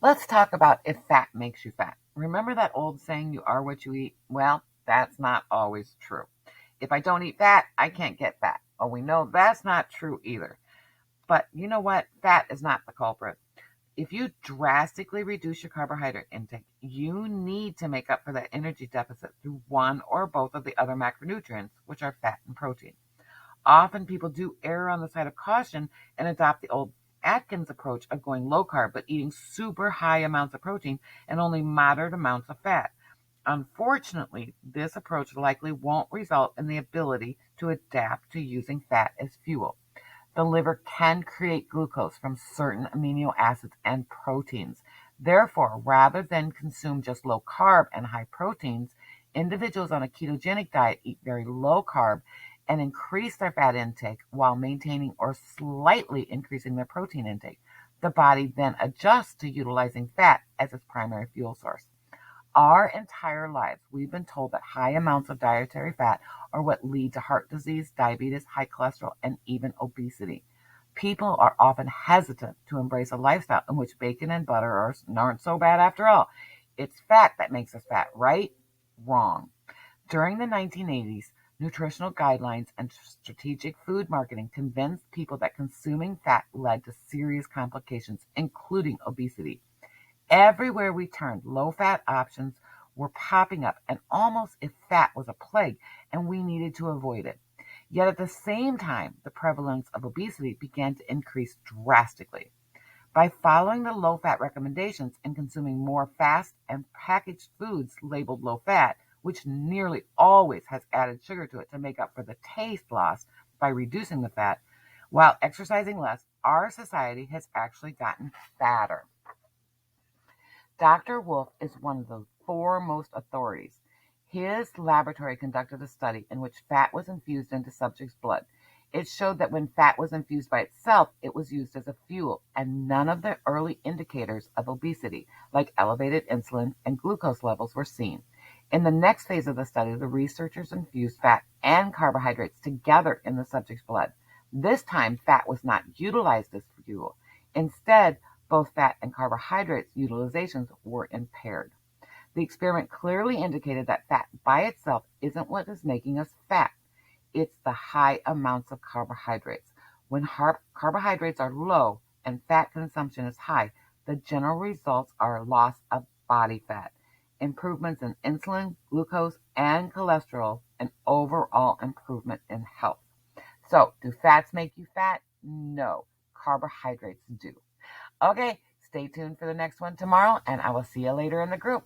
Let's talk about if fat makes you fat. Remember that old saying, you are what you eat? Well, that's not always true. If I don't eat fat, I can't get fat. Oh, we know that's not true either. But you know what? Fat is not the culprit. If you drastically reduce your carbohydrate intake, you need to make up for that energy deficit through one or both of the other macronutrients, which are fat and protein. Often people do err on the side of caution and adopt the old Atkins approach of going low carb but eating super high amounts of protein and only moderate amounts of fat. Unfortunately, this approach likely won't result in the ability to adapt to using fat as fuel. The liver can create glucose from certain amino acids and proteins. Therefore, rather than consume just low carb and high proteins, individuals on a ketogenic diet eat very low carb and increase their fat intake while maintaining or slightly increasing their protein intake. The body then adjusts to utilizing fat as its primary fuel source. Our entire lives, we've been told that high amounts of dietary fat are what lead to heart disease, diabetes, high cholesterol, and even obesity. People are often hesitant to embrace a lifestyle in which bacon and butter aren't so bad after all. It's fat that makes us fat, right? Wrong. During the 1980s, nutritional guidelines and strategic food marketing convinced people that consuming fat led to serious complications, including obesity. Everywhere we turned, low fat options were popping up, and almost if fat was a plague and we needed to avoid it. Yet at the same time, the prevalence of obesity began to increase drastically. By following the low fat recommendations and consuming more fast and packaged foods labeled low fat, which nearly always has added sugar to it to make up for the taste loss by reducing the fat, while exercising less, our society has actually gotten fatter. Dr. Wolfe is one of the foremost authorities. His laboratory conducted a study in which fat was infused into subjects' blood. It showed that when fat was infused by itself, it was used as a fuel, and none of the early indicators of obesity, like elevated insulin and glucose levels, were seen. In the next phase of the study, the researchers infused fat and carbohydrates together in the subject's blood. This time, fat was not utilized as fuel. Instead, both fat and carbohydrates utilizations were impaired. The experiment clearly indicated that fat by itself isn't what is making us fat. It's the high amounts of carbohydrates. When carbohydrates are low and fat consumption is high, the general results are loss of body fat, improvements in insulin, glucose, and cholesterol, and overall improvement in health. So, do fats make you fat? No, carbohydrates do. Okay, stay tuned for the next one tomorrow, and I will see you later in the group.